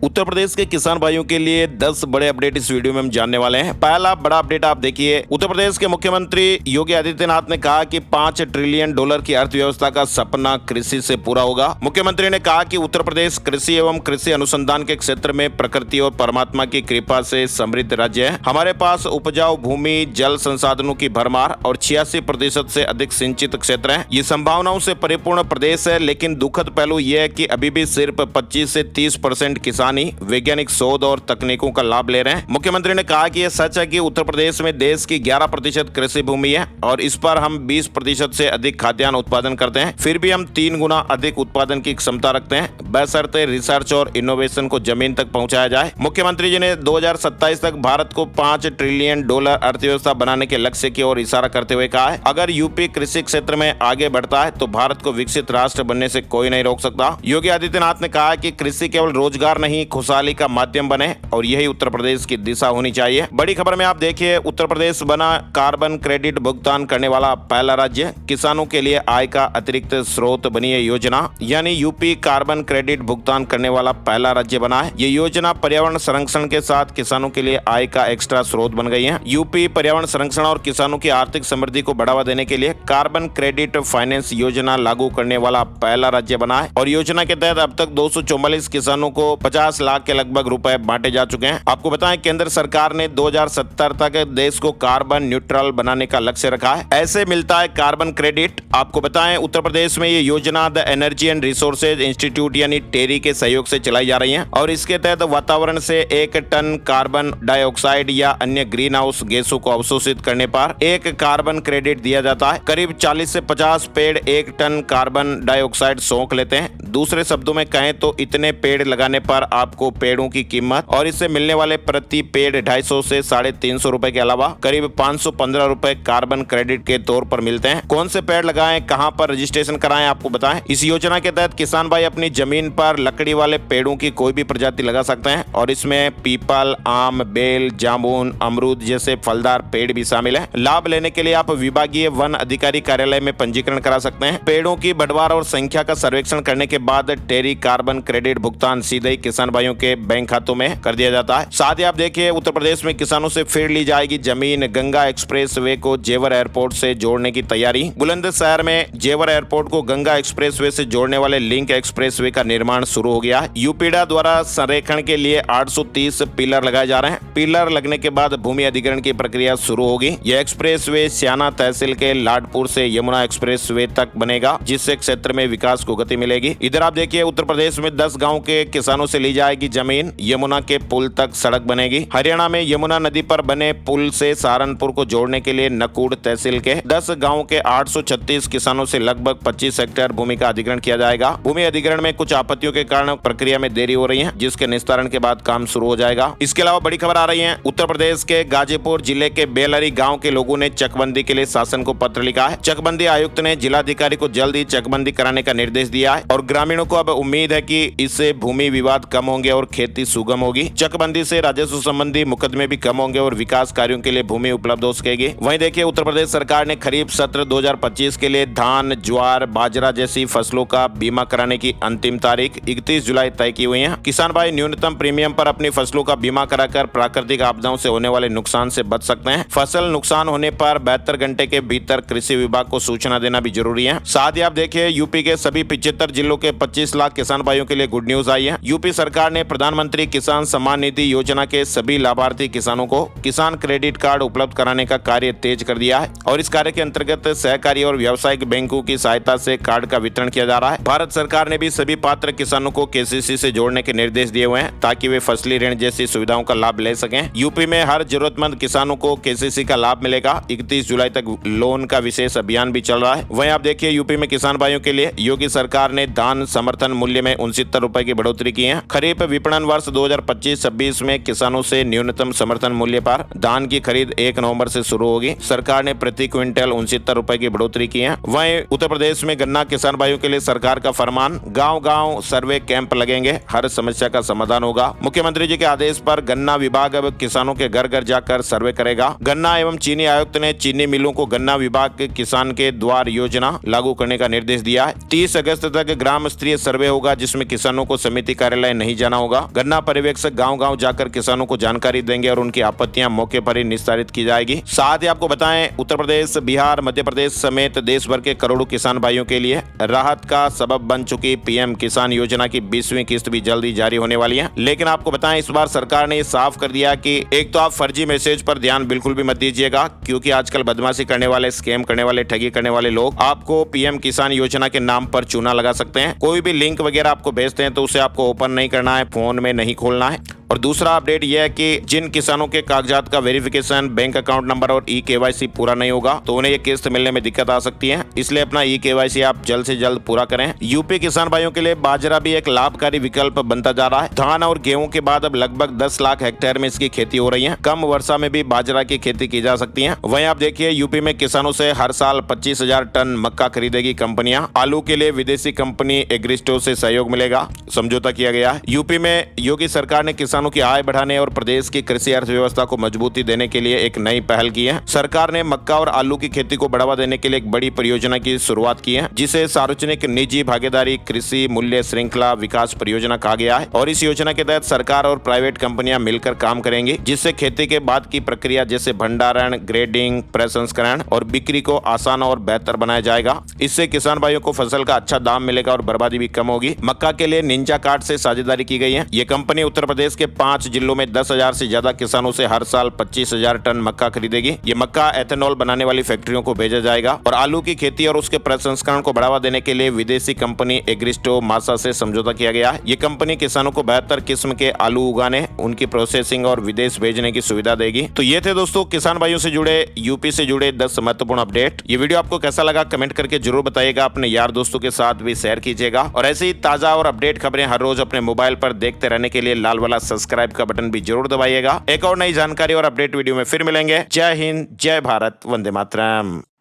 उत्तर प्रदेश के किसान भाइयों के लिए 10 बड़े अपडेट इस वीडियो में हम जानने वाले हैं। पहला बड़ा अपडेट आप देखिए, उत्तर प्रदेश के मुख्यमंत्री योगी आदित्यनाथ ने कहा कि $5 ट्रिलियन की अर्थव्यवस्था का सपना कृषि से पूरा होगा। मुख्यमंत्री ने कहा कि उत्तर प्रदेश कृषि एवं कृषि अनुसंधान के क्षेत्र में प्रकृति और परमात्मा की कृपा से समृद्ध राज्य है। हमारे पास उपजाऊ भूमि, जल संसाधनों की भरमार और 86% से अधिक सिंचित क्षेत्र है। ये संभावनाओं से परिपूर्ण प्रदेश है, लेकिन दुखद पहलू यह है कि अभी भी सिर्फ 25 से 30% किसान ही वैज्ञानिक शोध और तकनीकों का लाभ ले रहे हैं। मुख्यमंत्री ने कहा कि यह सच है कि उत्तर प्रदेश में देश की 11% कृषि भूमि है और इस पर हम 20% से अधिक खाद्यान्न उत्पादन करते हैं। फिर भी हम 3 गुना अधिक उत्पादन की क्षमता रखते हैं, बशर्ते रिसर्च और इनोवेशन को जमीन तक पहुंचाया जाए। मुख्यमंत्री जी ने 2027 तक भारत को $5 ट्रिलियन अर्थव्यवस्था बनाने के लक्ष्य की ओर इशारा करते हुए कहा है, अगर यूपी कृषि क्षेत्र में आगे बढ़ता है तो भारत को विकसित राष्ट्र बनने से कोई नहीं रोक सकता। योगी आदित्यनाथ ने कहा कि कृषि केवल रोजगार नहीं, खुशहाली का माध्यम बने और यही उत्तर प्रदेश की दिशा होनी चाहिए। बड़ी खबर में आप देखिए, उत्तर प्रदेश बना कार्बन क्रेडिट भुगतान करने वाला पहला राज्य। किसानों के लिए आय का अतिरिक्त स्रोत बनी है योजना, यानी यूपी कार्बन क्रेडिट भुगतान करने वाला पहला राज्य बना है। ये योजना पर्यावरण संरक्षण के साथ किसानों के लिए आय का एक्स्ट्रा स्रोत बन गई है। यूपी पर्यावरण संरक्षण और किसानों की आर्थिक समृद्धि को बढ़ावा देने के लिए कार्बन क्रेडिट फाइनेंस योजना लागू करने वाला पहला राज्य बना है और योजना के तहत अब तक 244 किसानों को 50 लाख के लगभग रुपए बांटे जा चुके हैं। आपको बताएं, केंद्र सरकार ने 2070 तक देश को कार्बन न्यूट्रल बनाने का लक्ष्य रखा है। ऐसे मिलता है कार्बन क्रेडिट। आपको बताएं, उत्तर प्रदेश में ये योजना the energy and resources institute यानी टेरी के सहयोग से चलाई जा रही है और इसके तहत वातावरण से 1 टन कार्बन डाइऑक्साइड या अन्य ग्रीन हाउस गैसों को अवशोषित करने पर 1 कार्बन क्रेडिट दिया जाता है। करीब 40 से 50 पेड़ 1 टन कार्बन डाइऑक्साइड सोख लेते हैं। दूसरे शब्दों में कहें तो इतने पेड़ लगाने पर आपको पेड़ों की कीमत और इससे मिलने वाले प्रति पेड़ 250 से 350 रुपए के अलावा करीब 515 रुपए कार्बन क्रेडिट के तौर पर मिलते हैं। कौन से पेड़ लगाएं, कहां पर रजिस्ट्रेशन कराएं, आपको बताएं। इस योजना के तहत किसान भाई अपनी जमीन पर लकड़ी वाले पेड़ों की कोई भी प्रजाति लगा सकते हैं और इसमें पीपल, आम, बेल, जामुन, अमरूद जैसे फलदार पेड़ भी शामिल है। लाभ लेने के लिए आप विभागीय वन अधिकारी कार्यालय में पंजीकरण करा सकते हैं। पेड़ों की बढ़वार और संख्या का सर्वेक्षण करने के बाद टेरी कार्बन क्रेडिट भुगतान सीधे ही किसान भाइयों के बैंक खातों में कर दिया जाता है। साथ ही आप देखिए, उत्तर प्रदेश में किसानों से फिर ली जाएगी जमीन। गंगा एक्सप्रेसवे को जेवर एयरपोर्ट से जोड़ने की तैयारी। बुलंदशहर में जेवर एयरपोर्ट को गंगा एक्सप्रेसवे से जोड़ने वाले लिंक एक्सप्रेसवे का निर्माण शुरू हो गया। यूपीडा द्वारा संरेखण के लिए 830 पिलर लगाए जा रहे हैं। पिलर लगने के बाद भूमि अधिग्रहण की प्रक्रिया शुरू होगी। यह एक्सप्रेसवे स्याना तहसील के लाडपुर से यमुना एक्सप्रेसवे तक बनेगा, जिससे क्षेत्र में विकास को गति मिलेगी। इधर आप देखिए, उत्तर प्रदेश में 10 गांव के किसानों से ली जाएगी जमीन। यमुना के पुल तक सड़क बनेगी। हरियाणा में यमुना नदी पर बने पुल से सहारनपुर को जोड़ने के लिए नकुड़ तहसील के 10 गांव के 836 किसानों से लगभग 25 हेक्टेयर भूमि का अधिग्रहण किया जाएगा। भूमि अधिग्रहण में कुछ आपत्तियों के कारण प्रक्रिया में देरी हो रही है, जिसके निस्तारण के बाद काम शुरू हो जाएगा। इसके अलावा बड़ी खबर आ रही है, उत्तर प्रदेश के गाजीपुर जिले के बेलहरी गाँव के लोगों ने चकबंदी के लिए शासन को पत्र लिखा है। चकबंदी आयुक्त ने जिलाधिकारी को जल्द ही चकबंदी कराने का निर्देश दिया है और ग्रामीणों को अब उम्मीद है कि इससे भूमि विवाद कम होंगे और खेती सुगम होगी। चकबंदी से राजस्व संबंधी मुकदमे भी कम होंगे और विकास कार्यों के लिए भूमि उपलब्ध हो सकेगी। वहीं देखिए, उत्तर प्रदेश सरकार ने खरीफ सत्र 2025 के लिए धान, ज्वार, बाजरा जैसी फसलों का बीमा कराने की अंतिम तारीख 31 जुलाई तय की हुई है। किसान भाई न्यूनतम प्रीमियम पर अपनी फसलों का बीमा कराकर प्राकृतिक आपदाओं से होने वाले नुकसान से बच सकते हैं। फसल नुकसान होने पर 72 घंटे के भीतर कृषि विभाग को सूचना देना भी जरूरी है। साथ ही आप देखिए, यूपी के सभी 75 जिलों के 25 लाख किसान भाइयों के लिए गुड न्यूज आई है। यूपी सरकार ने प्रधानमंत्री किसान सम्मान निधि योजना के सभी लाभार्थी किसानों को किसान क्रेडिट कार्ड उपलब्ध कराने का कार्य तेज कर दिया है और इस कार्य के अंतर्गत सहकारी और व्यावसायिक बैंकों की सहायता से कार्ड का वितरण किया जा रहा है। भारत सरकार ने भी सभी पात्र किसानों को केसीसी से जोड़ने के निर्देश दिए हुए हैं ताकि वे फसली ऋण जैसी सुविधाओं का लाभ ले सकें। यूपी में हर जरूरतमंद किसानों को केसीसी का लाभ मिलेगा। 31 जुलाई तक लोन का विशेष अभियान भी चल रहा है। वहीं आप देखिए, यूपी में किसान भाइयों के लिए योगी सरकार ने धान समर्थन मूल्य में 69 रुपए की बढ़ोतरी की है। खरीफ विपणन वर्ष 2025-26 में किसानों से न्यूनतम समर्थन मूल्य पर धान की खरीद 1 नवंबर से शुरू होगी। सरकार ने प्रति क्विंटल 69 रुपए की बढ़ोतरी की है। वहीं उत्तर प्रदेश में गन्ना किसान भाइयों के लिए सरकार का फरमान, गांव-गांव सर्वे कैंप लगेंगे, हर समस्या का समाधान होगा। मुख्यमंत्री जी के आदेश पर गन्ना विभाग अब किसानों के घर घर जाकर सर्वे करेगा। गन्ना एवं चीनी आयुक्त ने चीनी मिलों को गन्ना विभाग के किसान के द्वार योजना लागू करने का निर्देश दिया है। 30 अगस्त तक ग्राम स्तरीय सर्वे होगा, जिसमें किसानों को समिति कार्यालय नहीं नहीं जाना होगा। गन्ना पर्यवेक्षक गांव-गांव जाकर किसानों को जानकारी देंगे और उनकी आपत्तियां मौके पर ही निस्तारित की जाएगी। साथ ही आपको बताएं, उत्तर प्रदेश, बिहार, मध्य प्रदेश समेत देश भर के करोड़ों किसान भाइयों के लिए राहत का सबब बन चुकी पीएम किसान योजना की 20वीं किस्त भी जल्दी जारी होने वाली है। लेकिन आपको बताएं, इस बार सरकार ने साफ कर दिया कि एक तो आप फर्जी मैसेज पर ध्यान बिल्कुल भी मत दीजिएगा, क्योंकि आजकल बदमाशी करने वाले, स्कैम करने वाले, ठगी करने वाले लोग आपको पीएम किसान योजना के नाम पर चूना लगा सकते हैं। कोई भी लिंक वगैरह आपको भेजते हैं तो उसे आपको ओपन नहीं करना है, फोन में नहीं खोलना है। और दूसरा अपडेट यह है कि जिन किसानों के कागजात का वेरिफिकेशन, बैंक अकाउंट नंबर और ई-केवाईसी पूरा नहीं होगा तो उन्हें ये किस्त मिलने में दिक्कत आ सकती है। इसलिए अपना ई-केवाईसी आप जल्द से जल्द पूरा करें। यूपी किसान भाइयों के लिए बाजरा भी एक लाभकारी विकल्प बनता जा रहा है। धान और गेहूं के बाद अब लगभग 10 लाख हेक्टेयर में इसकी खेती हो रही है। कम वर्षा में भी बाजरा की खेती की जा सकती है। वहीं आप देखिए, यूपी में किसानों से हर साल 25,000 टन मक्का खरीदेगी कंपनियां। आलू के लिए विदेशी कंपनी एग्रिस्टो से सहयोग मिलेगा, समझौता किया गया है। यूपी में योगी सरकार ने किसानों की आय बढ़ाने और प्रदेश की कृषि अर्थव्यवस्था को मजबूती देने के लिए एक नई पहल की है। सरकार ने मक्का और आलू की खेती को बढ़ावा देने के लिए एक बड़ी परियोजना की शुरुआत की है, जिसे सार्वजनिक निजी भागीदारी कृषि मूल्य श्रृंखला विकास परियोजना कहा गया है। और इस योजना के तहत सरकार और प्राइवेट कंपनियां मिलकर काम करेंगी, जिससे खेती के बाद की प्रक्रिया जैसे भंडारण, ग्रेडिंग, प्रसंस्करण और बिक्री को आसान और बेहतर बनाया जाएगा। इससे किसान भाइयों को फसल का अच्छा दाम मिलेगा और बर्बादी भी कम होगी। मक्का के लिए निंजा कार्ड से साझेदारी की गई है। ये कंपनी उत्तर प्रदेश के 5 जिलों में 10,000 से ज्यादा किसानों से हर साल 25,000 टन मक्का खरीदेगी। ये मक्का एथेनॉल बनाने वाली फैक्ट्रियों को भेजा जाएगा। और आलू की खेती और उसके प्रसंस्करण को बढ़ावा देने के लिए विदेशी कंपनी एग्रिस्टो मासा से समझौता किया गया है। ये कंपनी किसानों को बेहतर किस्म के आलू उगाने, उनकी प्रोसेसिंग और विदेश भेजने की सुविधा देगी। तो ये थे दोस्तों किसान भाइयों से जुड़े, यूपी से जुड़े 10 महत्वपूर्ण अपडेट। ये वीडियो आपको कैसा लगा कमेंट करके जरूर बताइएगा। अपने यार दोस्तों के साथ भी शेयर कीजिएगा। और ऐसे ही ताजा और अपडेट खबरें हर रोज अपने मोबाइल पर देखते रहने के लिए लाल वाला सब्सक्राइब का बटन भी जरूर दबाइएगा। एक और नई जानकारी और अपडेट वीडियो में फिर मिलेंगे। जय हिंद, जय भारत, वंदे मातरम।